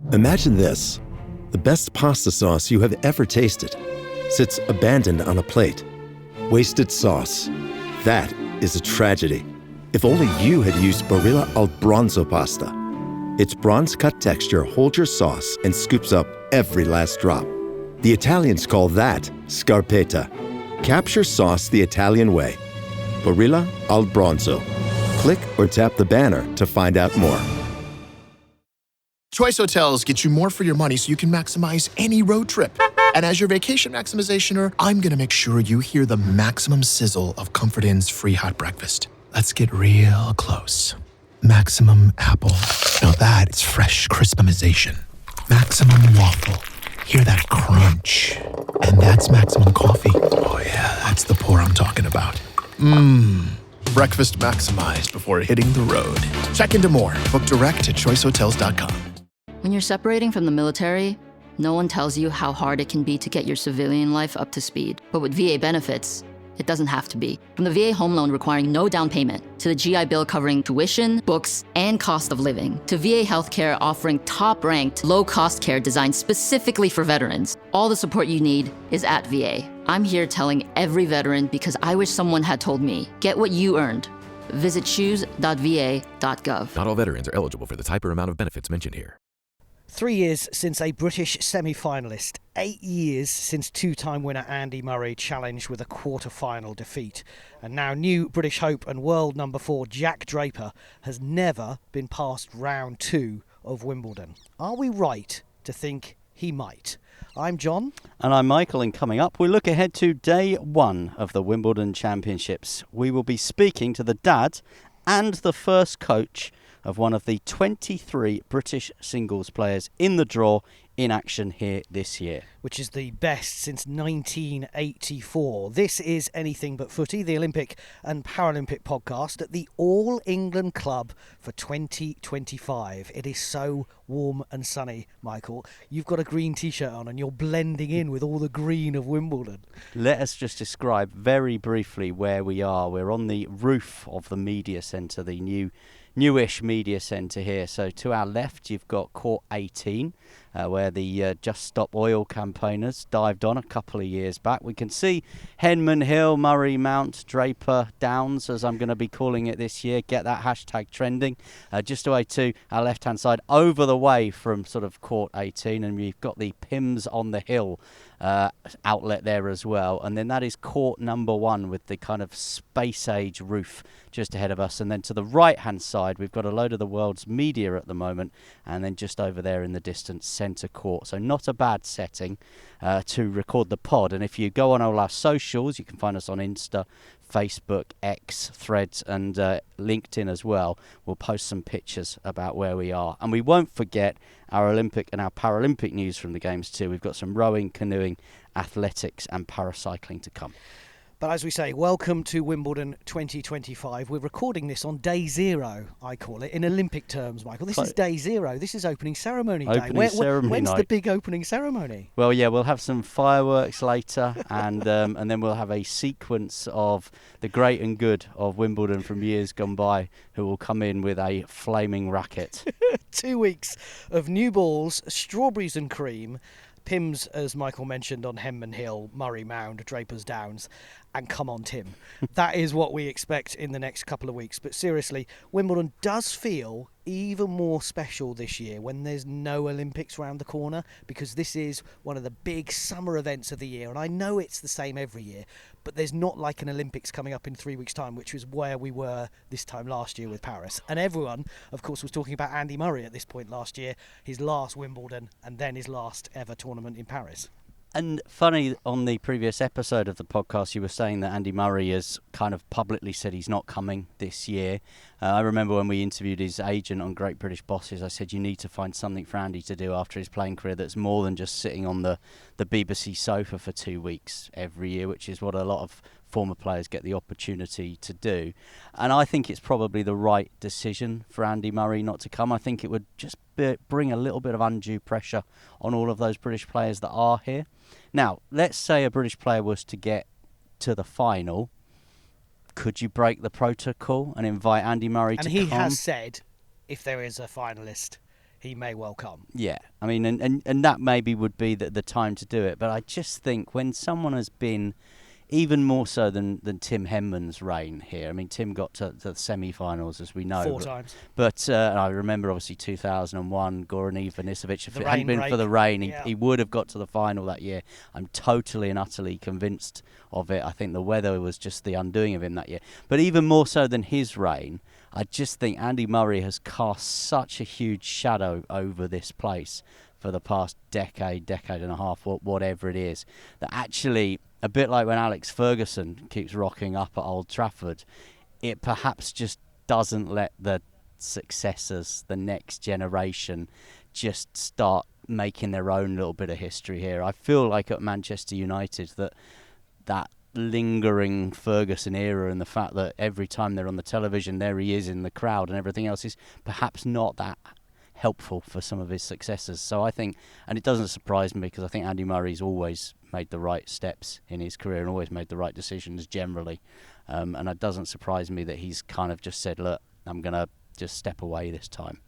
Imagine this. The best pasta sauce you have ever tasted sits abandoned on a plate. Wasted sauce. That is a tragedy. If only you had used Barilla al Bronzo pasta. Its bronze-cut texture holds your sauce and scoops up every last drop. The Italians call that scarpetta. Capture sauce the Italian way. Barilla al Bronzo. Click or tap the banner to find out more. Choice Hotels get you more for your money so you can maximize any road trip. And as your vacation maximizationer, I'm going to make sure you hear the maximum sizzle of Comfort Inn's free hot breakfast. Let's get real close. Maximum apple. Now that's fresh crispimization. Maximum waffle. Hear that crunch. And that's maximum coffee. Oh yeah, that's the pour I'm talking about. Breakfast maximized before hitting the road. Check into more. Book direct at choicehotels.com. When you're separating from the military, no one tells you how hard it can be to get your civilian life up to speed. But with VA benefits, it doesn't have to be. From the VA home loan requiring no down payment, to the GI Bill covering tuition, books, and cost of living, to VA healthcare offering top-ranked, low-cost care designed specifically for veterans. All the support you need is at VA. I'm here telling every veteran because I wish someone had told me, get what you earned. Visit choose.va.gov. Not all veterans are eligible for the type or amount of benefits mentioned here. 3 years since a British semi-finalist, 8 years since two-time winner Andy Murray challenged with a quarter-final defeat. And now new British hope and world number 4 Jack Draper has never been past round 2 of Wimbledon. Are we right to think he might? I'm John. And I'm Michael, and coming up we look ahead to day 1 of the Wimbledon Championships. We will be speaking to the dad and the first coach of one of the 23 British singles players in the draw in action here this year. Which is the best since 1984. This is Anything But Footy, the Olympic and Paralympic podcast at the All England Club for 2025. It is so warm and sunny, Michael. You've got a green t-shirt on and you're blending in with all the green of Wimbledon. Let us just describe very briefly where we are. We're on the roof of the media centre, the newish media centre here. So to our left you've got court 18 where the Just Stop Oil campaigners dived on a couple of years back. We can see Henman Hill, Murray Mount, Draper Downs, as I'm going to be calling it this year. Get that hashtag trending. Just away to our left hand side, over the way from sort of court 18, and we've got the Pims on the Hill outlet there as well. And then that is court number 1 with the kind of space age roof just ahead of us. And then to the right hand side we've got a load of the world's media at the moment, and then just over there in the distance centre court. So not a bad setting to record the pod. And if you go on all our socials, you can find us on Insta, Facebook, X, Threads and LinkedIn as well. We'll post some pictures about where we are. And we won't forget our Olympic and our Paralympic news from the Games too. We've got some rowing, canoeing, athletics and paracycling to come. But as we say, welcome to Wimbledon 2025. We're recording this on day 0, I call it, in Olympic terms, Michael. This is day 0. This is opening ceremony day. When's the big opening ceremony? Well, yeah, we'll have some fireworks later, and then we'll have a sequence of the great and good of Wimbledon from years gone by, who will come in with a flaming racket. 2 weeks of new balls, strawberries and cream, Pims, as Michael mentioned, on Henman Hill, Murray Mound, Draper's Downs, and come on, Tim. That is what we expect in the next couple of weeks. But seriously, Wimbledon does feel even more special this year when there's no Olympics round the corner, because this is one of the big summer events of the year. And I know it's the same every year, but there's not like an Olympics coming up in 3 weeks' time, which was where we were this time last year with Paris. And everyone, of course, was talking about Andy Murray at this point last year, his last Wimbledon and then his last ever tournament in Paris. And funny, on the previous episode of the podcast, you were saying that Andy Murray has kind of publicly said he's not coming this year. I remember when we interviewed his agent on Great British Bosses, I said you need to find something for Andy to do after his playing career that's more than just sitting on the BBC sofa for 2 weeks every year, which is what a lot of former players get the opportunity to do. And I think it's probably the right decision for Andy Murray not to come. I think it would just bring a little bit of undue pressure on all of those British players that are here. Now, let's say a British player was to get to the final. Could you break the protocol and invite Andy Murray to come? And he has said, if there is a finalist, he may well come. Yeah, I mean, and that maybe would be the time to do it. But I just think when someone has been, even more so than Tim Henman's reign here. I mean, Tim got to the semi-finals, as we know. 4 times. But I remember, obviously, 2001, Goran Ivanisevic. If The it hadn't been rain for the break. rain, Yeah. he would have got to the final that year. I'm totally and utterly convinced of it. I think the weather was just the undoing of him that year. But even more so than his reign, I just think Andy Murray has cast such a huge shadow over this place for the past decade and a half, whatever it is, that actually, a bit like when Alex Ferguson keeps rocking up at Old Trafford, it perhaps just doesn't let the successors, the next generation, just start making their own little bit of history here. I feel like at Manchester United that lingering Ferguson era, and the fact that every time they're on the television, there he is in the crowd and everything else, is perhaps not that helpful for some of his successors. So I think, and it doesn't surprise me, because I think Andy Murray's always made the right steps in his career and always made the right decisions generally, and it doesn't surprise me that he's kind of just said, look, I'm going to just step away this time.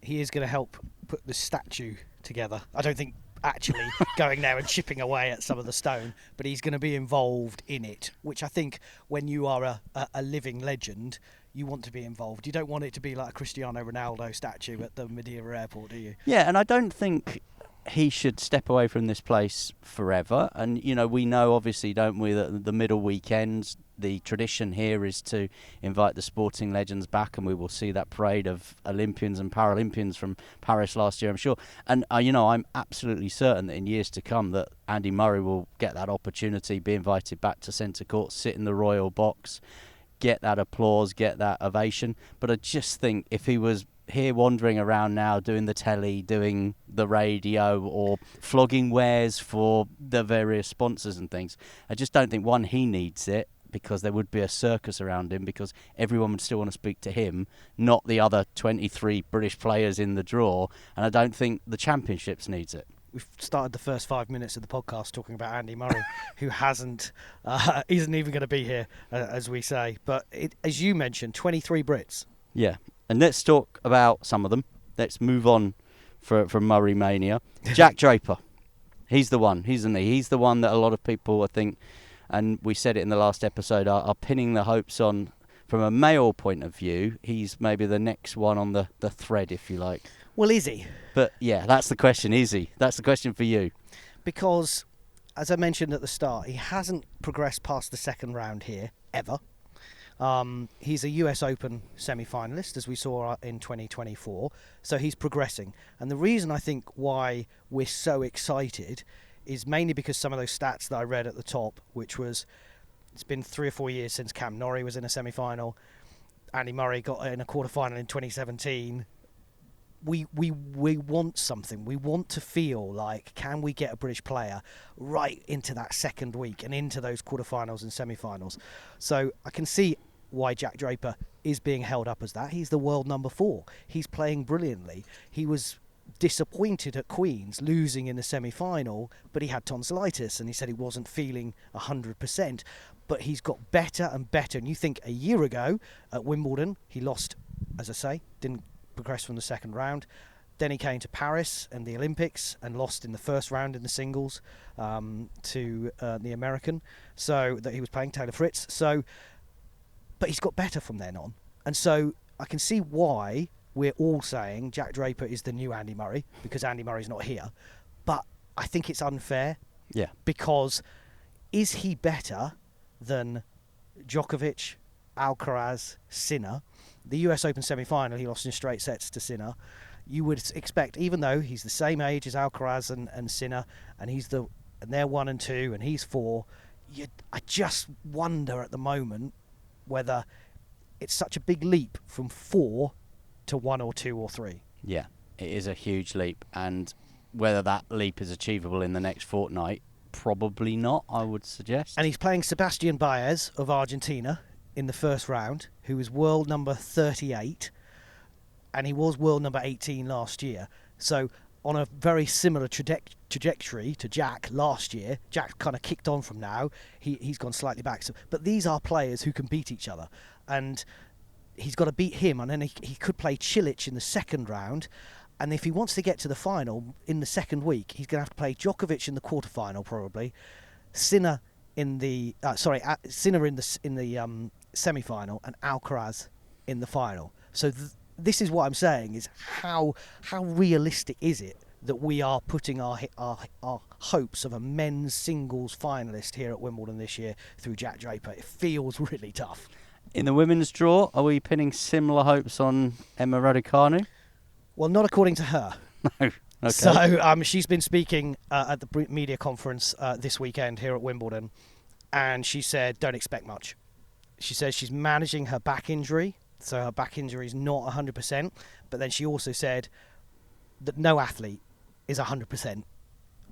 He is going to help put the statue together. I don't think actually going there and chipping away at some of the stone, but he's going to be involved in it, which I think when you are a living legend, you want to be involved. You don't want it to be like a Cristiano Ronaldo statue at the Madeira airport, do you? Yeah, and I don't think he should step away from this place forever. And, you know, we know, obviously, don't we, that the middle weekends, the tradition here is to invite the sporting legends back, and we will see that parade of Olympians and Paralympians from Paris last year, I'm sure. And, you know, I'm absolutely certain that in years to come that Andy Murray will get that opportunity, be invited back to centre court, sit in the royal box, get that applause, get that ovation. But I just think if he was here wandering around now doing the telly, doing the radio, or flogging wares for the various sponsors and things, I just don't think, one, he needs it, because there would be a circus around him, because everyone would still want to speak to him, not the other 23 British players in the draw. And I don't think the Championships needs it. We've started the first 5 minutes of the podcast talking about Andy Murray, who isn't even going to be here, as we say. But as you mentioned, 23 Brits. Yeah, and let's talk about some of them. Let's move on from Murray Mania. Jack Draper, he's the one, isn't he? He's the one that a lot of people, I think, and we said it in the last episode, are pinning the hopes on. From a male point of view, he's maybe the next one on the thread, if you like. Well, is he? But yeah, that's the question, is he? That's the question for you. Because, as I mentioned at the start, he hasn't progressed past the second round here, ever. He's a US Open semi-finalist, as we saw in 2024, so he's progressing. And the reason I think why we're so excited is mainly because some of those stats that I read at the top, which was, it's been 3 or 4 years since Cam Norrie was in a semi-final. Andy Murray got in a quarter-final in 2017. We want something. We want to feel like, can we get a British player right into that second week and into those quarterfinals and semi-finals? So I can see why Jack Draper is being held up as that. He's the world number 4. He's playing brilliantly. He was disappointed at Queen's, losing in the semi-final, but he had tonsillitis and he said he wasn't feeling 100%. But he's got better and better. And you think a year ago at Wimbledon, he lost, as I say, didn't progressed from the second round. Then he came to Paris and the Olympics and lost in the first round in the singles to the American, so that he was playing Taylor Fritz. So, but he's got better from then on, and so I can see why we're all saying Jack Draper is the new Andy Murray, because Andy Murray's not here. But I think it's unfair. Yeah. Because is he better than Djokovic, Alcaraz, Sinner? The US Open semi-final, he lost in straight sets to Sinner. You would expect, even though he's the same age as Alcaraz and Sinner, and they're 1 and 2, and he's 4. I just wonder at the moment whether it's such a big leap from 4 to 1 or 2 or 3. Yeah, it is a huge leap, and whether that leap is achievable in the next fortnight, probably not, I would suggest. And he's playing Sebastian Baez of Argentina in the first round, who is world number 38, and he was world number 18 last year. So on a very similar trajectory to Jack last year. Jack kind of kicked on from now. He's gone slightly back. So, but these are players who can beat each other, and he's got to beat him, and then he could play Cilic in the second round. And if he wants to get to the final in the second week, he's going to have to play Djokovic in the quarterfinal probably, Sinner in the semi-final, and Alcaraz in the final. So this is what I'm saying: is how realistic is it that we are putting our hopes of a men's singles finalist here at Wimbledon this year through Jack Draper? It feels really tough. In the women's draw, are we pinning similar hopes on Emma Raducanu? Well, not according to her. No. Okay. So she's been speaking at the media conference this weekend here at Wimbledon, and she said, don't expect much. She says she's managing her back injury, so her back injury is not 100%, but then she also said that no athlete is 100%,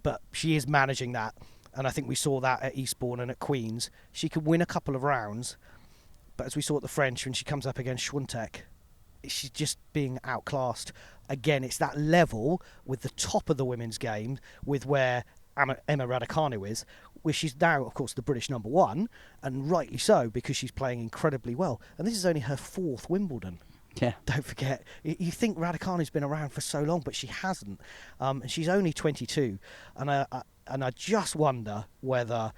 but she is managing that, and I think we saw that at Eastbourne and at Queen's. She could win a couple of rounds, but as we saw at the French, when she comes up against Schwintek, she's just being outclassed. Again, it's that level with the top of the women's game with where Emma Raducanu is, where she's now, of course, the British number one, and rightly so, because she's playing incredibly well. And this is only her 4th Wimbledon. Yeah. Don't forget. You think Raducanu's been around for so long, but she hasn't. And she's only 22. And I just wonder whether,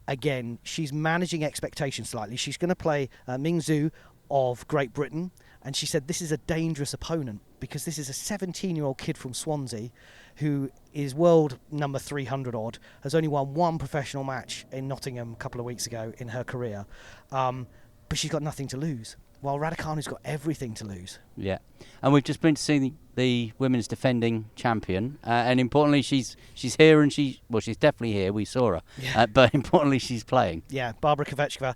again, she's managing expectations slightly. She's going to play Ming Zhu of Great Britain, and she said this is a dangerous opponent because this is a 17-year-old kid from Swansea who is world number 300 odd, has only won one professional match in Nottingham a couple of weeks ago in her career, but she's got nothing to lose, while Raducanu's got everything to lose. Yeah, and we've just been to see the women's defending champion, and importantly she's here, and she's definitely here, we saw her, Yeah. but importantly she's playing. Yeah, Barbara Kavechkova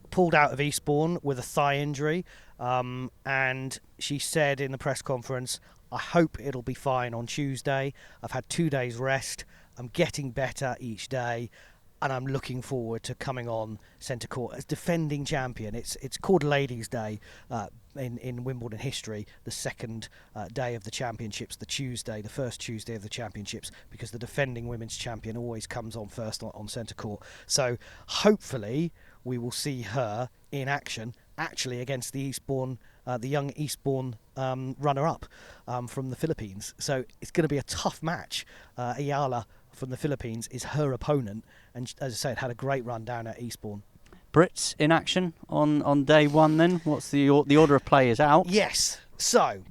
pulled out of Eastbourne with a thigh injury, and she said in the press conference, I hope it'll be fine on Tuesday. I've had 2 days rest. I'm getting better each day, and I'm looking forward to coming on centre court as defending champion. It's called Ladies' Day in Wimbledon history, the second day of the championships, the first Tuesday of the championships, because the defending women's champion always comes on first on centre court. So hopefully we will see her in action, actually against the young Eastbourne runner-up from the Philippines. So it's going to be a tough match. Ayala from the Philippines is her opponent, and as I said, had a great run down at Eastbourne. Brits in action on day one then? What's the order of play is out? Yes. So,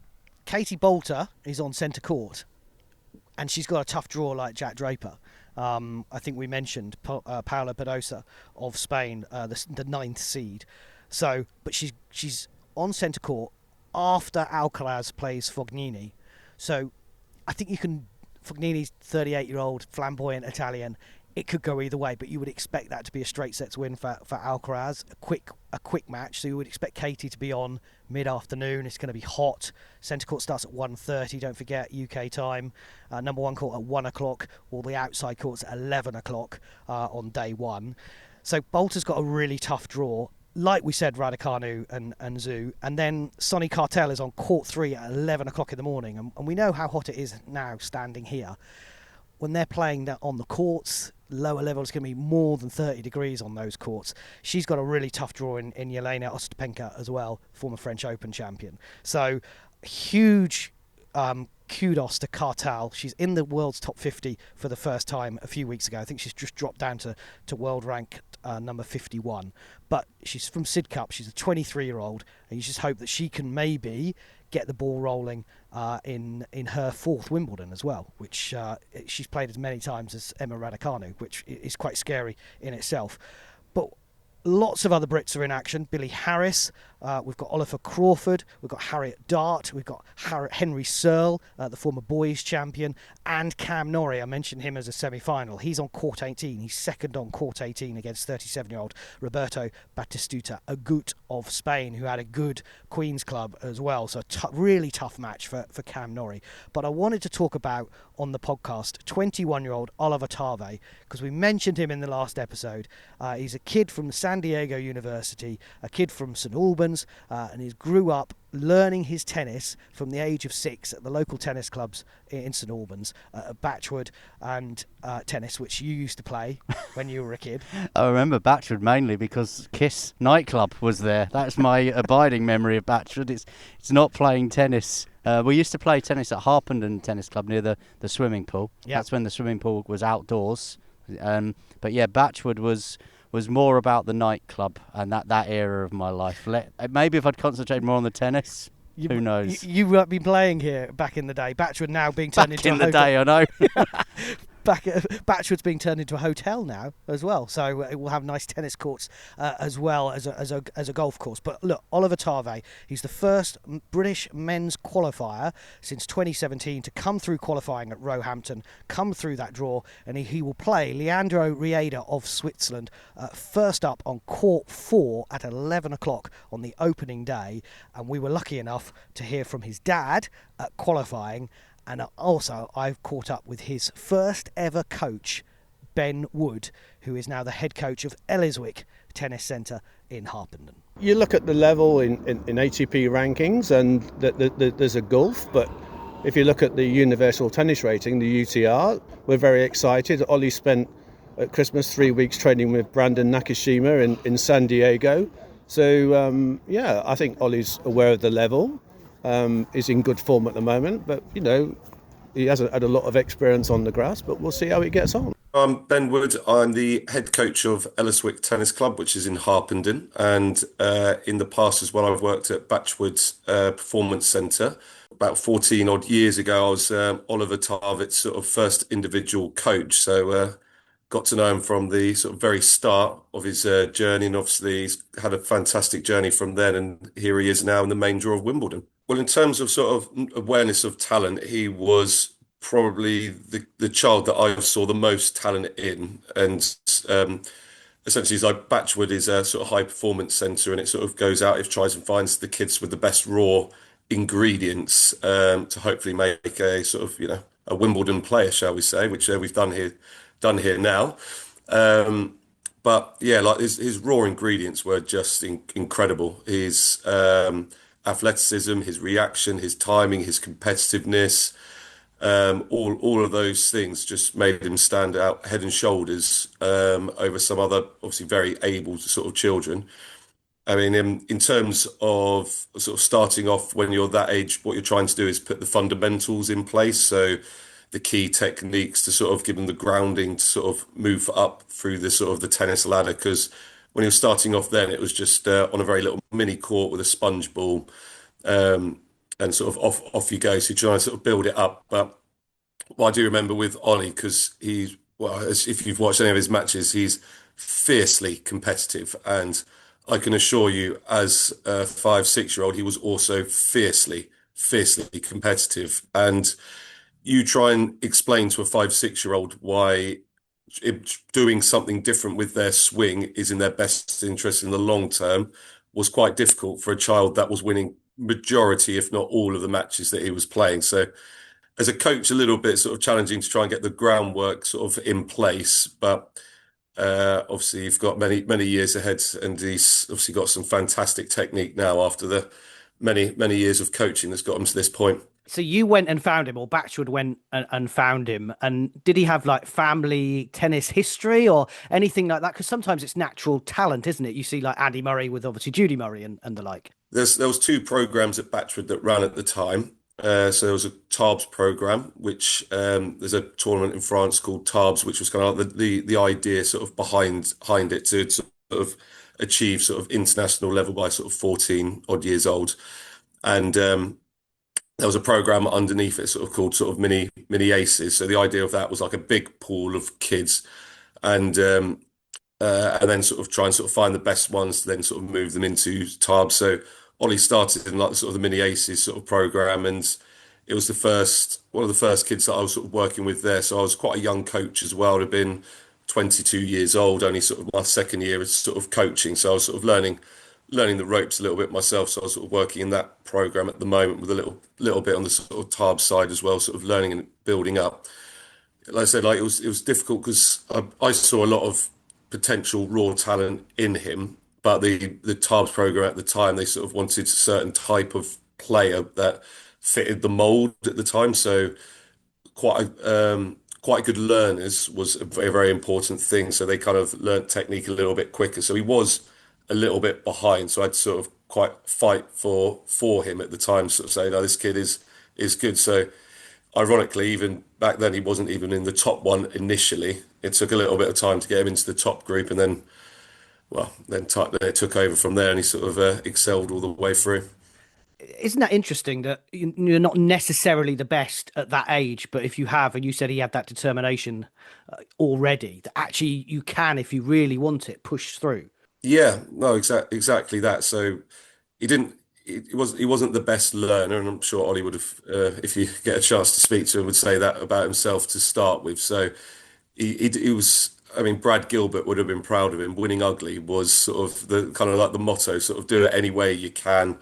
Katie Bolter is on centre court, and she's got a tough draw like Jack Draper. I think we mentioned Paula Badosa of Spain, the 9th seed. So, but she's on centre court after Alcaraz plays Fognini. So, I think Fognini's 38-year-old flamboyant Italian. It could go either way, but you would expect that to be a straight sets win for Alcaraz. A quick match, so you would expect Katie to be on mid-afternoon. It's going to be hot. Centre court starts at 1:30. Don't forget UK time. Number one court at 1 o'clock. All the outside courts at 11 o'clock on day one. So Bolter's got a really tough draw. Like we said, Raducanu and Zhu, and then Sonny Cartel is on court 3 at 11 o'clock in the morning, and we know how hot it is now standing here. When they're playing that on the courts, lower level, it's going to be more than 30 degrees on those courts. She's got a really tough draw in Yelena Ostapenko as well, former French Open champion. So huge kudos to Cartel. She's in the world's top 50 for the first time a few weeks ago. I think she's just dropped down to world rank number 51. But she's from Sid Cup. She's a 23-year-old, and you just hope that she can maybe get the ball rolling in her 4th Wimbledon as well, which she's played as many times as Emma Raducanu, which is quite scary in itself. But lots of other Brits are in action. Billy Harris, we've got Oliver Crawford, we've got Harriet Dart, we've got Henry Searle, the former boys champion, and Cam Norrie. I mentioned him as a semi-final. He's on court 18. He's second on court 18 against 37-year-old Roberto Batistuta Agut of Spain, who had a good Queen's Club as well. So really tough match for Cam Norrie. But I wanted to talk about, on the podcast, 21-year-old Oliver Tarvet, because we mentioned him in the last episode. He's a kid from San Diego University, a kid from St Albans, Albans, and he grew up learning his tennis from the age of 6 at the local tennis clubs in St Albans, at Batchwood and tennis, which you used to play when you were a kid. I remember Batchwood mainly because Kiss nightclub was there. That's my abiding memory of Batchwood. It's not playing tennis. We used to play tennis at Harpenden Tennis Club near the swimming pool. Yep. That's when the swimming pool was outdoors. But yeah, Batchwood was more about the nightclub and that era of my life. Maybe if I'd concentrated more on the tennis, who knows? You've been playing here back in the day. Batchwood now being turned into Back in the day, I know. Batchwood's being turned into a hotel now as well, so it will have nice tennis courts as well as a golf course. But look, Oliver Tarvet, he's the first British men's qualifier since 2017 to come through qualifying at Roehampton, come through that draw, and he will play Leandro Rieda of Switzerland first up on court 4 at 11 o'clock on the opening day. And we were lucky enough to hear from his dad at qualifying. And also, I've caught up with his first ever coach, Ben Wood, who is now the head coach of Elliswick Tennis Centre in Harpenden. You look at the level in ATP rankings, and there's a gulf, but if you look at the Universal Tennis Rating, the UTR, we're very excited. Ollie spent at Christmas 3 weeks training with Brandon Nakashima in San Diego. So, I think Ollie's aware of the level. Is in good form at the moment, but he hasn't had a lot of experience on the grass, but we'll see how he gets on. I'm Ben Wood. I'm the head coach of Elliswick Tennis Club, which is in Harpenden, and in the past as well I've worked at Batchwood's Performance Centre. About 14 odd years ago I was Oliver Tarvet's sort of first individual coach, so got to know him from the sort of very start of his journey, and obviously he's had a fantastic journey from then, and here he is now in the main draw of Wimbledon. Well, in terms of sort of awareness of talent, he was probably the child that I saw the most talent in. And essentially, it's like Batchwood is a sort of high performance centre, and it sort of goes out, it tries and finds the kids with the best raw ingredients to hopefully make a sort of, a Wimbledon player, shall we say, which we've done here now. But yeah, like his raw ingredients were just incredible. His athleticism, his reaction, his timing, his competitiveness, all of those things just made him stand out head and shoulders over some other obviously very able sort of children. I mean, in terms of sort of starting off when you're that age, what you're trying to do is put the fundamentals in place. So the key techniques to sort of give them the grounding to sort of move up through the sort of the tennis ladder, because when he was starting off then, it was just on a very little mini court with a sponge ball, and sort of off you go. So you try and sort of build it up. But what I do remember with Ollie, because if you've watched any of his matches, he's fiercely competitive. And I can assure you, as a 5-6-year-old, he was also fiercely competitive. And you try and explain to a 5-6-year-old why doing something different with their swing is in their best interest in the long term was quite difficult for a child that was winning majority, if not all, of the matches that he was playing. So as a coach, a little bit sort of challenging to try and get the groundwork sort of in place, but obviously you've got many years ahead, and he's obviously got some fantastic technique now after the many years of coaching that's got him to this point. So you went and found him, or Batchwood went and found him, and did he have like family tennis history or anything like that? Because sometimes it's natural talent, isn't it? You see like Andy Murray with obviously Judy Murray and the like. There was 2 programs at Batchwood that ran at the time. So there was a Tarbes program, which there's a tournament in France called Tarbes, which was kind of like the idea sort of behind it to sort of achieve sort of international level by sort of 14 odd years old. And there was a program underneath it sort of called sort of mini aces. So the idea of that was like a big pool of kids, and then sort of try and sort of find the best ones to then sort of move them into Tarbes. So Ollie started in like sort of the mini aces sort of program, and it was one of the first kids that I was sort of working with there. So I was quite a young coach as well. I'd have been 22 years old, only sort of my second year as sort of coaching. So I was sort of learning the ropes a little bit myself. So I was sort of working in that program at the moment with a little bit on the sort of Tarbes side as well, sort of learning and building up. Like I said, like it was difficult because I saw a lot of potential raw talent in him, but the Tarbes program at the time, they sort of wanted a certain type of player that fitted the mold at the time. So quite good learners was a very, very important thing. So they kind of learnt technique a little bit quicker. So he was a little bit behind. So I'd sort of quite fight for him at the time, sort of say, no, this kid is good. So ironically, even back then, he wasn't even in the top one initially. It took a little bit of time to get him into the top group, and then, well, then it took over from there, and he sort of excelled all the way through. Isn't that interesting that you're not necessarily the best at that age, but if you have, and you said he had that determination already, that actually you can, if you really want it, push through. Yeah, no, exactly that. So he didn't. He wasn't the best learner, and I'm sure Ollie would have, if you get a chance to speak to him, would say that about himself to start with. So he was. I mean, Brad Gilbert would have been proud of him. Winning ugly was sort of the kind of like the motto, sort of do it any way you can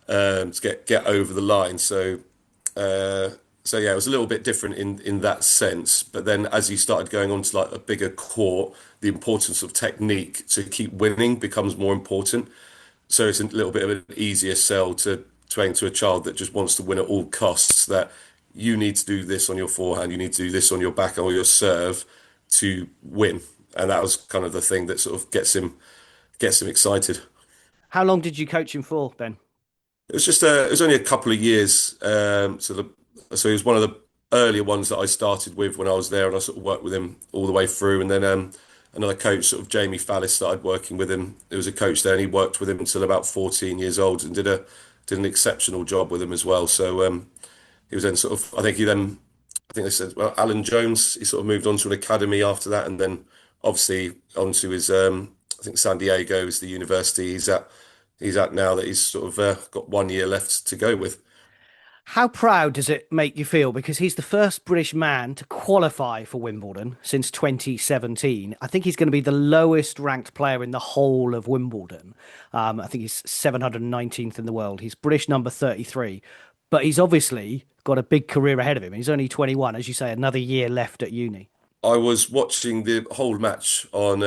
to get over the line. Uh, so yeah, it was a little bit different in that sense. But then as you started going on to like a bigger court, the importance of technique to keep winning becomes more important. So it's a little bit of an easier sell to aim to a child that just wants to win at all costs. That you need to do this on your forehand, you need to do this on your back or your serve to win. And that was kind of the thing that sort of gets him excited. How long did you coach him for, Ben? It was only a couple of years. So he was one of the earlier ones that I started with when I was there, and I sort of worked with him all the way through. And then another coach, sort of Jamie Fallis, started working with him. There was a coach there, and he worked with him until about 14 years old, and did an exceptional job with him as well. So he was then sort of, I think they said, well, Alan Jones, he sort of moved on to an academy after that, and then obviously onto his, I think San Diego is the university he's at now that he's sort of got 1 year left to go with. How proud does it make you feel? Because he's the first British man to qualify for Wimbledon since 2017. I think he's going to be the lowest ranked player in the whole of Wimbledon. I think he's 719th in the world. He's British number 33, but he's obviously got a big career ahead of him. He's only 21, as you say, another year left at uni. I was watching the whole match on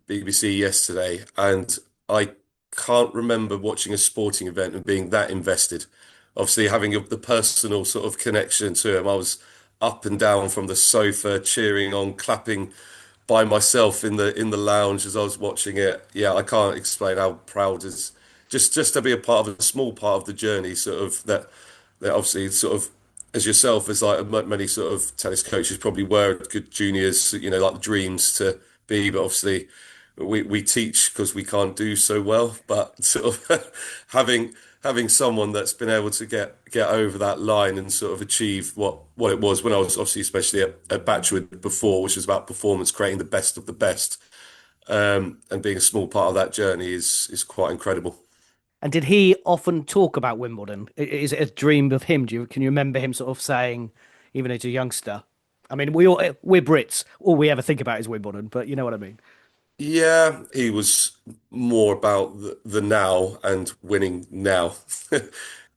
BBC yesterday, and I can't remember watching a sporting event and being that invested. Obviously, having the personal sort of connection to him, I was up and down from the sofa, cheering on, clapping by myself in the lounge as I was watching it. Yeah, I can't explain how proud is just to be a part of a small part of the journey, sort of that obviously sort of as yourself as like many sort of tennis coaches probably were good juniors, like the dreams to be, but obviously we teach because we can't do so well, but sort of having someone that's been able to get over that line and sort of achieve what it was when I was obviously especially at Batchwood before, which was about performance, creating the best of the best, and being a small part of that journey is quite incredible. And did he often talk about Wimbledon? Is it a dream of him? Can you remember him sort of saying, even as a youngster? I mean, we're Brits. All we ever think about is Wimbledon, but you know what I mean. Yeah, he was more about the now and winning now.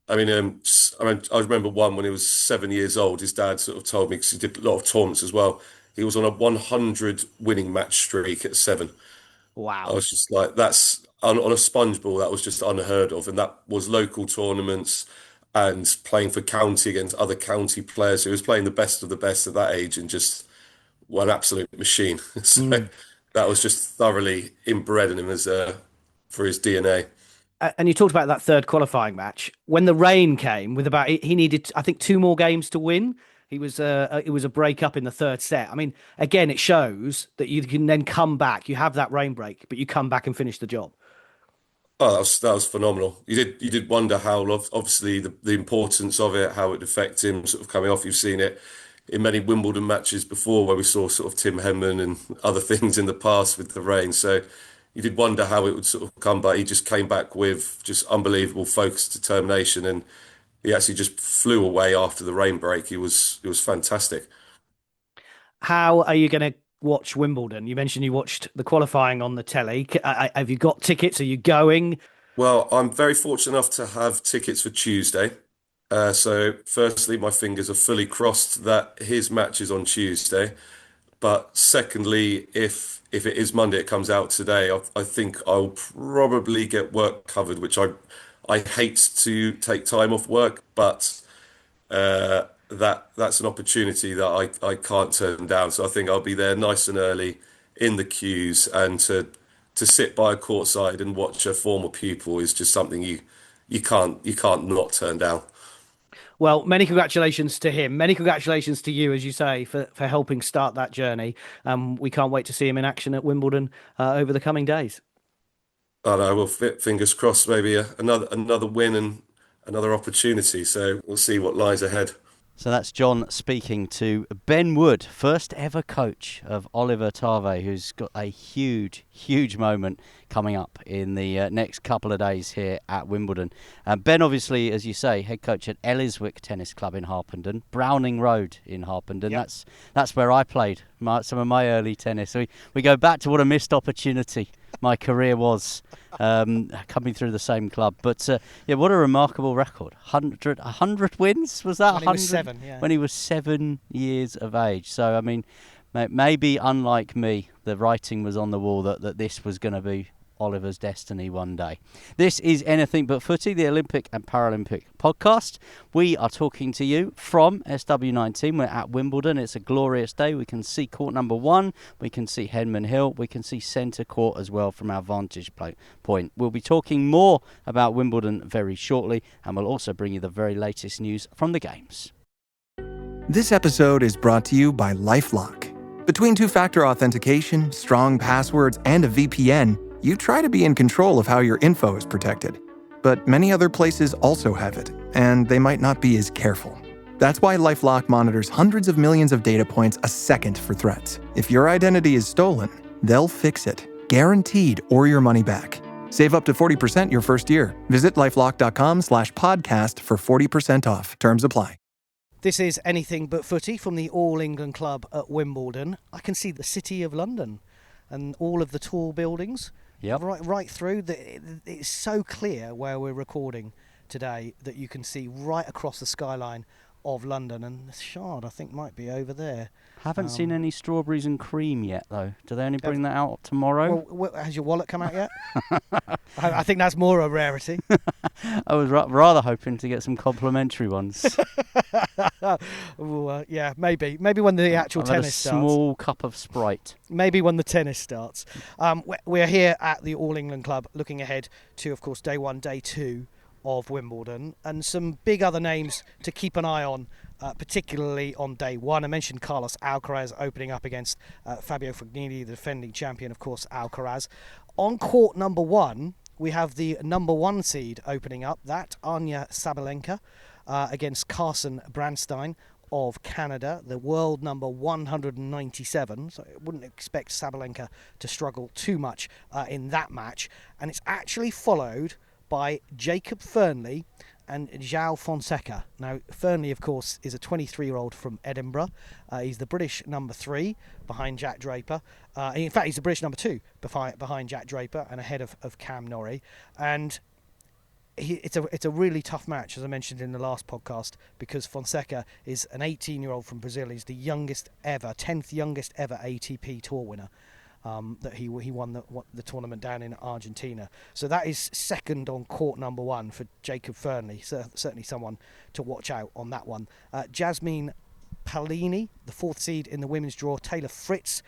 I remember one when he was 7 years old. His dad sort of told me because he did a lot of tournaments as well. He was on a 100 winning match streak at 7. I Wow. was just like, that's on a sponge ball. That was just unheard of, and that was local tournaments and playing for county against other county players. So he was playing the best of the best at that age, and just one absolute machine. So that was just thoroughly inbred in him as for his DNA. And you talked about that third qualifying match. When the rain came, with about he needed, I think, two more games to win. It was a break up in the third set. I mean, again, it shows that you can then come back. You have that rain break, but you come back and finish the job. Oh, that was phenomenal. You did wonder how obviously the importance of it, how it affect him sort of coming off. You've seen it in many Wimbledon matches before where we saw sort of Tim Henman and other things in the past with the rain. So you did wonder how it would sort of come, but he just came back with just unbelievable focus, determination, and he actually just flew away after the rain break. He was fantastic. How are you going to watch Wimbledon? You mentioned you watched the qualifying on the telly. Have you got tickets? Are you going? Well, I'm very fortunate enough to have tickets for Tuesday. So firstly, my fingers are fully crossed that his match is on Tuesday. But secondly, if it is Monday, it comes out today, I think I'll probably get work covered, which I hate to take time off work, but that's an opportunity that I can't turn down. So I think I'll be there nice and early in the queues, and to sit by a courtside and watch a former pupil is just something you can't not turn down. Well, many congratulations to him. Many congratulations to you, as you say, for helping start that journey. We can't wait to see him in action at Wimbledon over the coming days. And I will fingers crossed, maybe another win and another opportunity. So we'll see what lies ahead. So that's John speaking to Ben Wood, first ever coach of Oliver Tarvet, who's got a huge, huge moment coming up in the next couple of days here at Wimbledon. Ben, obviously, as you say, head coach at Elleswick Tennis Club in Harpenden, Browning Road in Harpenden. Yep. That's where I played some of my early tennis. So we go back to what a missed opportunity my career was, coming through the same club. But what a remarkable record. 100 wins, was that? When he was 7, yeah. When he was 7 years of age. So, I mean, maybe unlike me, the writing was on the wall that this was going to be Oliver's destiny one day. This is Anything But Footy, the Olympic and Paralympic podcast. We are talking to you from SW19. We're at Wimbledon. It's a glorious day. We can see court number 1. We can see Henman Hill. We can see centre court as well from our vantage point. We'll be talking more about Wimbledon very shortly, and we'll also bring you the very latest news from the games. This episode is brought to you by LifeLock. Between two-factor authentication, strong passwords, and a VPN, you try to be in control of how your info is protected. But many other places also have it, and they might not be as careful. That's why LifeLock monitors hundreds of millions of data points a second for threats. If your identity is stolen, they'll fix it, guaranteed, or your money back. Save up to 40% your first year. Visit lifelock.com/podcast for 40% off. Terms apply. This is Anything But Footy from the All England Club at Wimbledon. I can see the City of London and all of the tall buildings. Yep. Right through. It's so clear where we're recording today that you can see right across the skyline of London. And the Shard, I think, might be over there. Haven't seen any strawberries and cream yet, though. Do they only bring that out tomorrow? Well, has your wallet come out yet? I think that's more a rarity. I was rather hoping to get some complimentary ones. Well, yeah, maybe when the actual tennis starts. A small cup of Sprite. Maybe when the tennis starts. We're here at the All England Club looking ahead to, of course, day 1, day 2 of Wimbledon, and some big other names to keep an eye on, particularly on day 1. I mentioned Carlos Alcaraz opening up against Fabio Fognini, the defending champion, of course, Alcaraz. On court number 1, we have the number 1 seed opening up, that Anya Sabalenka, against Carson Brandstein of Canada, the world number 197. So I wouldn't expect Sabalenka to struggle too much in that match. And it's actually followed by Jacob Fernley and João Fonseca. Now, Fernley, of course, is a 23-year-old from Edinburgh. He's the British number 3 behind Jack Draper. In fact, he's the British number 2 behind Jack Draper and ahead of Cam Norrie. And it's a really tough match, as I mentioned in the last podcast, because Fonseca is an 18-year-old from Brazil. He's the youngest ever, 10th youngest ever ATP Tour winner. That he won the tournament down in Argentina. So that is second on court number 1 for Jacob Fernley. Certainly someone to watch out on that one. Jasmine Palini, the 4th seed in the women's draw. Taylor Fritz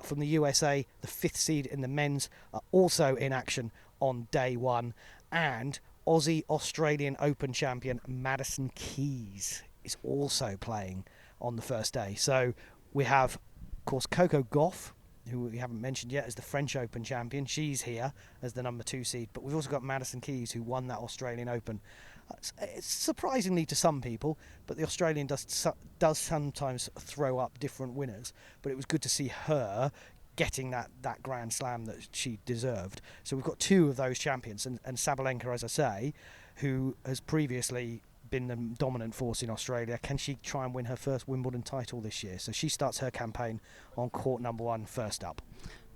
from the USA, the 5th seed in the men's, also in action on day 1. And Aussie Australian Open champion Madison Keys is also playing on the first day. So we have, of course, Coco Gauff, who we haven't mentioned yet as the French Open champion. She's here as the number 2 seed. But we've also got Madison Keys, who won that Australian Open. It's surprisingly to some people, but the Australian does sometimes throw up different winners. But it was good to see her getting that Grand Slam that she deserved. So we've got 2 of those champions. And Sabalenka, as I say, who has previously been the dominant force in Australia. Can she try and win her first Wimbledon title this year? So she starts her campaign on court number 1 first up.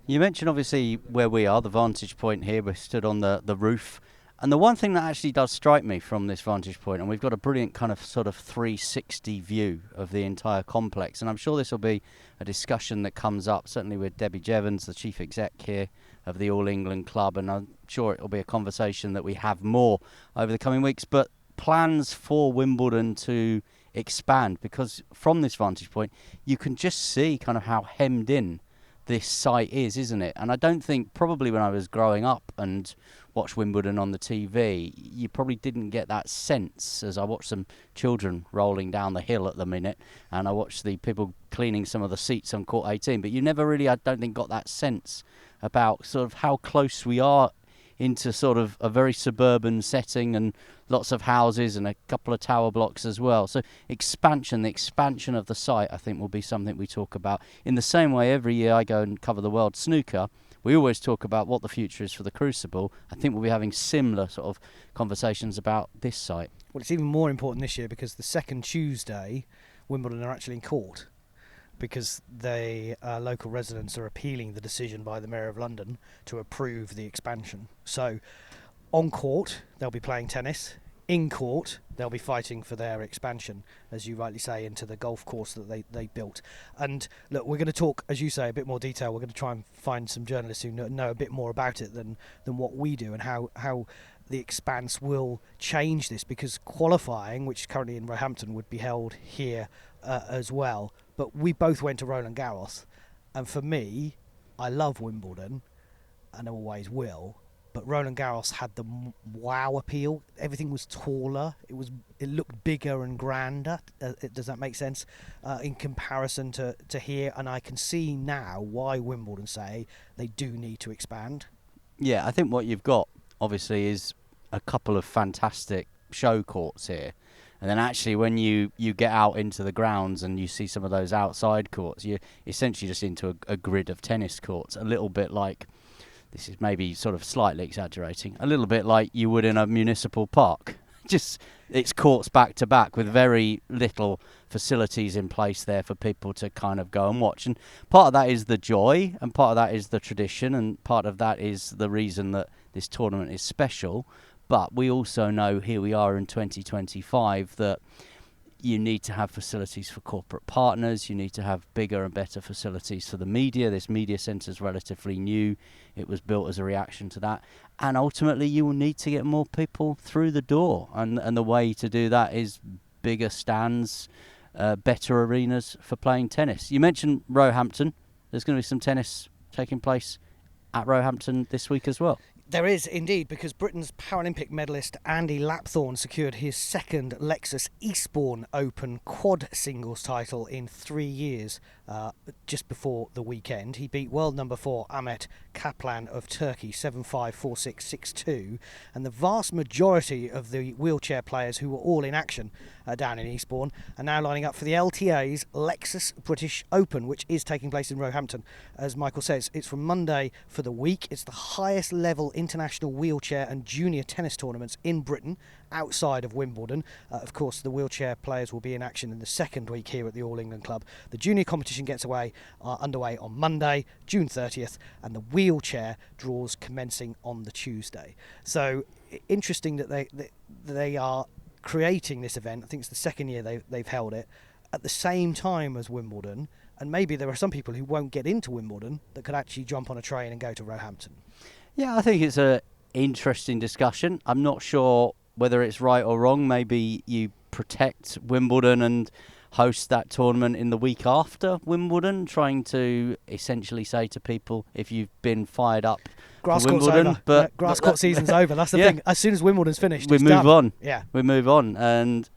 You mentioned obviously where we are, the vantage point here. We're stood on the roof And the one thing that actually does strike me from this vantage point, and we've got a brilliant kind of sort of 360 view of the entire complex, and I'm sure this will be a discussion that comes up, certainly with Debbie Jevons, the chief exec here of the All England Club, and I'm sure it will be a conversation that we have more over the coming weeks, but plans for Wimbledon to expand, because from this vantage point, you can just see kind of how hemmed in this site is, isn't it? And I don't think, probably when I was growing up and watched Wimbledon on the TV, you probably didn't get that sense, as I watched some children rolling down the hill at the minute, and I watched the people cleaning some of the seats on court 18, but you never really, I don't think, got that sense about sort of how close we are into sort of a very suburban setting and lots of houses and a couple of tower blocks as well. So the expansion of the site, I think, will be something we talk about. In the same way, every year I go and cover the World Snooker, we always talk about what the future is for the Crucible. I think we'll be having similar sort of conversations about this site. Well, it's even more important this year because the second Tuesday, Wimbledon are actually in court, because the local residents are appealing the decision by the Mayor of London to approve the expansion. So on court, they'll be playing tennis. In court, they'll be fighting for their expansion, as you rightly say, into the golf course that they built. And look, we're going to talk, as you say, a bit more detail. We're going to try and find some journalists who know a bit more about it than what we do, and how the expanse will change this, because qualifying, which is currently in Roehampton, would be held here as well. But we both went to Roland Garros, and for me, I love Wimbledon, and always will. But Roland Garros had the wow appeal. Everything was taller. It looked bigger and grander. Does that make sense? In comparison to here, and I can see now why Wimbledon say they do need to expand. Yeah, I think what you've got obviously is a couple of fantastic show courts here. And then actually when you get out into the grounds and you see some of those outside courts, you're essentially just into a grid of tennis courts, a little bit like, this is maybe sort of slightly exaggerating, a little bit like you would in a municipal park. Just, it's courts back to back with very little facilities in place there for people to kind of go and watch. And part of that is the joy, and part of that is the tradition, and part of that is the reason that this tournament is special. But we also know, here we are in 2025, that you need to have facilities for corporate partners. You need to have bigger and better facilities for the media. This media centre is relatively new. It was built as a reaction to that. And ultimately, you will need to get more people through the door. And the way to do that is bigger stands, better arenas for playing tennis. You mentioned Roehampton. There's going to be some tennis taking place at Roehampton this week as well. There is indeed, because Britain's Paralympic medalist Andy Lapthorne secured his second Lexus Eastbourne Open quad singles title in 3 years just before the weekend. He beat world number 4 Ahmet Kaplan of Turkey 7-5, 4-6, 6-2, and the vast majority of the wheelchair players who were all in action down in Eastbourne are now lining up for the LTA's Lexus British Open, which is taking place in Roehampton. As Michael says, it's from Monday for the week. It's the highest level international wheelchair and junior tennis tournaments in Britain outside of Wimbledon. Of course, the wheelchair players will be in action in the second week here at the All England Club. The junior competition gets underway on Monday, June 30th, and the wheelchair draws commencing on the Tuesday. So interesting that they are creating this event. I think it's the second year they've held it at the same time as Wimbledon, and maybe there are some people who won't get into Wimbledon that could actually jump on a train and go to Roehampton. Yeah, I think it's an interesting discussion. I'm not sure whether it's right or wrong. Maybe you protect Wimbledon and host that tournament in the week after Wimbledon, trying to essentially say to people, if you've been fired up grass for court's Wimbledon, over. but Grass court season's over. That's the thing. As soon as Wimbledon's finished, we it's move done. on. Yeah, we move on, and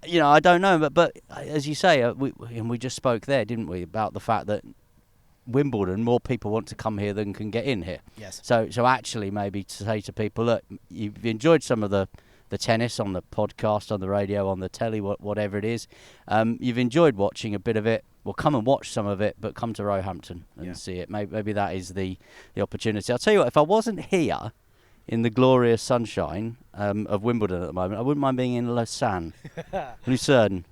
you know, I don't know, but as you say, we just spoke there, didn't we, about the fact that Wimbledon, more people want to come here than can get in here. Yes. So actually, maybe to say to people, look, you've enjoyed some of the tennis on the podcast, on the radio, on the telly, whatever it is. You've enjoyed watching a bit of it. Well, come and watch some of it, but come to Roehampton and see it. Maybe that is the opportunity. I'll tell you what, if I wasn't here in the glorious sunshine of Wimbledon at the moment, I wouldn't mind being in Lucerne,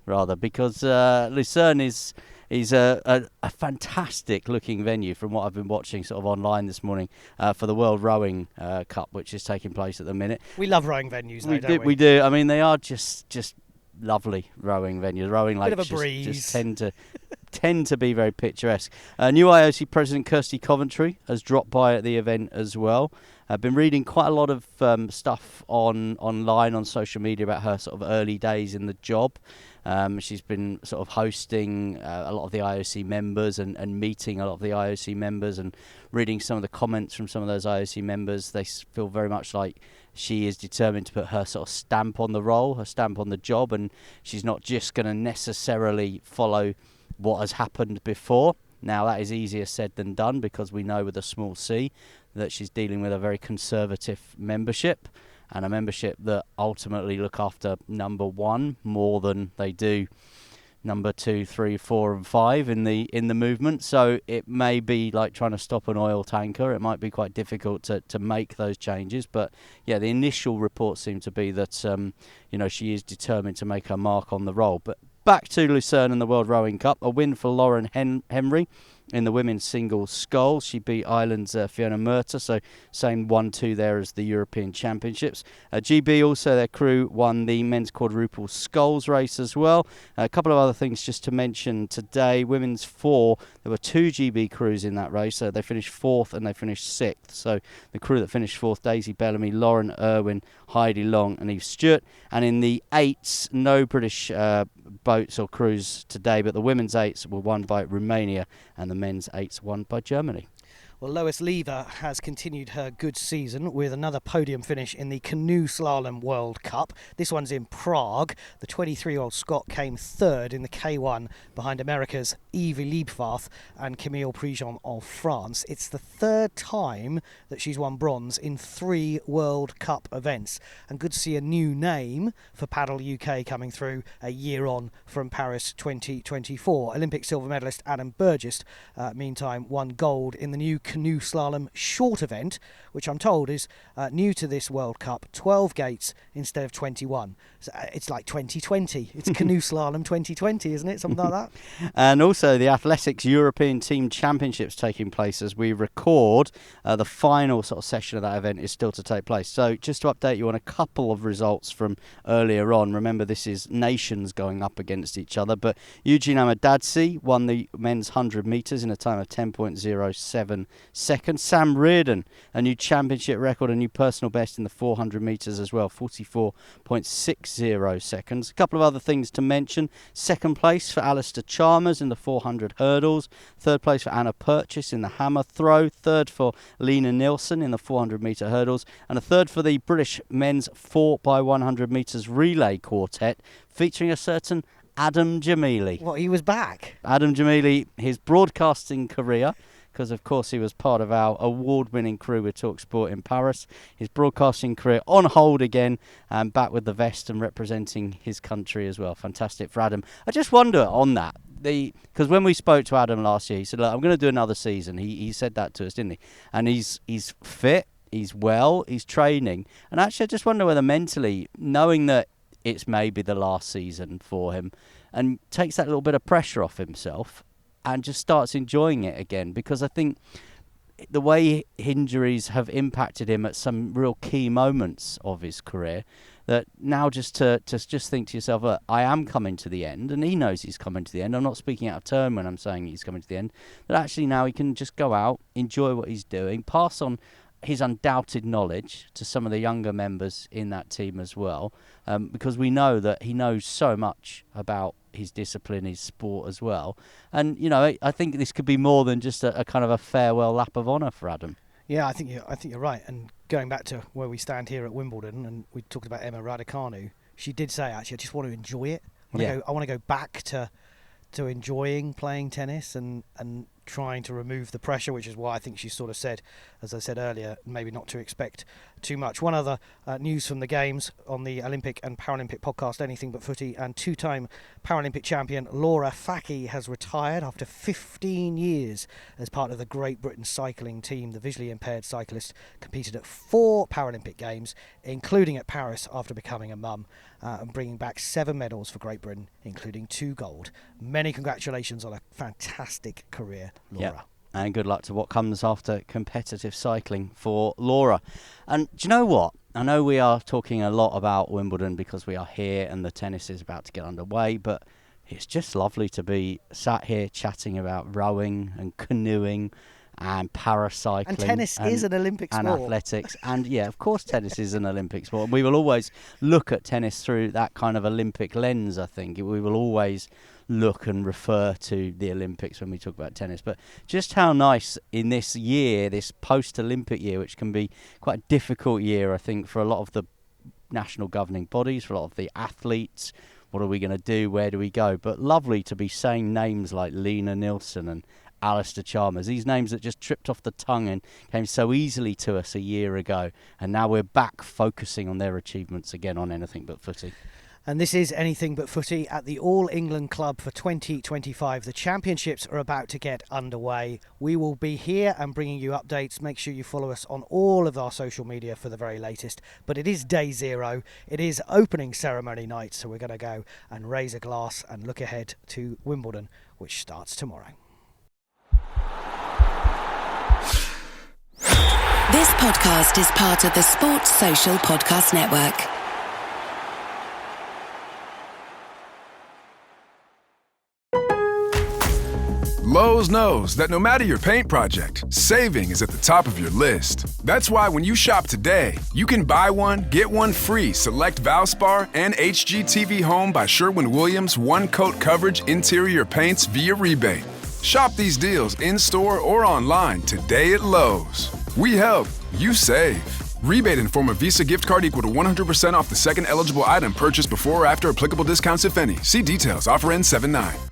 rather, because Lucerne is is a fantastic looking venue from what I've been watching sort of online this morning for the World Rowing Cup, which is taking place at the minute. We love rowing venues, though, don't we? We do. I mean, they are just lovely rowing venues. Rowing lakes Bit of a breeze. just tend to be very picturesque. New IOC President Kirsty Coventry has dropped by at the event as well. I've been reading quite a lot of stuff online on social media about her sort of early days in the job. She's been sort of hosting a lot of the IOC members and meeting a lot of the IOC members and reading some of the comments from some of those IOC members. They feel very much like she is determined to put her sort of stamp on the role, her stamp on the job, and she's not just going to necessarily follow what has happened before. Now, that is easier said than done, because we know with a small c that she's dealing with a very conservative membership, and a membership that ultimately look after number one more than they do number 2, 3, 4 and 5 in the movement. So it may be like trying to stop an oil tanker. It might be quite difficult to make those changes. But yeah, the initial reports seem to be that she is determined to make her mark on the role. But back to Lucerne and the World Rowing Cup, a win for Lauren Henry in the women's singles sculls. She beat Ireland's Fiona Murta, so same 1-2 there as the European Championships. GB also, their crew won the men's quadruple sculls race as well. A couple of other things just to mention today. Women's 4, there were 2 GB crews in that race. They finished 4th and they finished 6th. So the crew that finished 4th, Daisy Bellamy, Lauren Irwin, Heidi Long and Eve Stewart. And in the 8s, no British boats or crews today, but the women's 8s were won by Romania and the men's 8s won by Germany. Well, Lois Lever has continued her good season with another podium finish in the Canoe Slalom World Cup. This one's in Prague. The 23-year-old Scot came third in the K1 behind America's Evie Liebfarth and Camille Prigent of France. It's the third time that she's won bronze in 3 World Cup events. And good to see a new name for Paddle UK coming through a year on from Paris 2024. Olympic silver medalist Adam Burgess, meantime, won gold in the new canoe slalom short event, which I'm told is new to this World Cup, 12 gates instead of 21. So it's like 2020. It's canoe slalom 2020, isn't it? Something like that. And also the Athletics European Team Championships taking place as we record. The final sort of session of that event is still to take place. So just to update you on a couple of results from earlier on. Remember, this is nations going up against each other, but Eugene Amadadsi won the men's 100 metres in a time of 10.07 seconds. Sam Reardon, a new championship record, a new personal best in the 400 metres as well, 44.60 seconds. A couple of other things to mention. Second place for Alistair Chalmers in the 400 hurdles. Third place for Anna Purchase in the hammer throw. Third for Lena Nilsson in the 400 metre hurdles. And a third for the British men's 4x100 metres relay quartet, featuring a certain Adam Jamili. Well, he was back. Adam Jamili, his broadcasting career, because of course he was part of our award-winning crew with TalkSport in Paris. His broadcasting career on hold again, and back with the vest and representing his country as well. Fantastic for Adam. I just wonder on that, because when we spoke to Adam last year, he said, "Look, I'm going to do another season." He said that to us, didn't he? And he's fit, he's well, he's training. And actually, I just wonder whether mentally, knowing that it's maybe the last season for him, and takes that little bit of pressure off himself and just starts enjoying it again, because I think the way injuries have impacted him at some real key moments of his career, that now just to just think to yourself, I am coming to the end, and he knows he's coming to the end. I'm not speaking out of turn when I'm saying he's coming to the end, but actually now he can just go out, enjoy what he's doing, pass on his undoubted knowledge to some of the younger members in that team as well, because we know that he knows so much about his discipline, his sport as well. And I think this could be more than just a kind of a farewell lap of honour for Adam. Yeah, I think you're right. And going back to where we stand here at Wimbledon, and we talked about Emma Raducanu, she did say, actually, I just want to enjoy it. I want to go back to enjoying playing tennis and trying to remove the pressure, which is why I think she sort of said, as I said earlier, maybe not to expect too much. One other news from the Games on the Olympic and Paralympic podcast, Anything But Footy, and 2-time Paralympic champion Laura Facki has retired after 15 years as part of the Great Britain cycling team. The visually impaired cyclist competed at 4 Paralympic Games, including at Paris, after becoming a mum, and bringing back 7 medals for Great Britain, including 2 gold. Many congratulations on a fantastic career, Laura. Yep. And good luck to what comes after competitive cycling for Laura. And do you know what? I know we are talking a lot about Wimbledon because we are here and the tennis is about to get underway, but it's just lovely to be sat here chatting about rowing and canoeing and paracycling. And tennis is an Olympic sport. And athletics. And yeah, of course tennis is an Olympic sport. We will always look at tennis through that kind of Olympic lens, I think. We will always look and refer to the Olympics when we talk about tennis. But just how nice in this year, this post-Olympic year, which can be quite a difficult year, I think, for a lot of the national governing bodies, for a lot of the athletes. What are we going to do? Where do we go? But lovely to be saying names like Lena Nilsson and Alistair Chalmers, these names that just tripped off the tongue and came so easily to us a year ago. And now we're back focusing on their achievements again on Anything But Footy. And this is Anything But Footy at the All England Club for 2025. The championships are about to get underway. We will be here and bringing you updates. Make sure you follow us on all of our social media for the very latest. But it is day 0. It is opening ceremony night. So we're going to go and raise a glass and look ahead to Wimbledon, which starts tomorrow. This podcast is part of the Sports Social Podcast Network. Lowe's knows that no matter your paint project, saving is at the top of your list. That's why when you shop today, you can buy one, get one free select Valspar and HGTV Home by Sherwin-Williams one-coat coverage interior paints via rebate. Shop these deals in-store or online today at Lowe's. We help, you save. Rebate in form of Visa gift card equal to 100% off the second eligible item purchased before or after applicable discounts, if any. See details. Offer ends 7/9.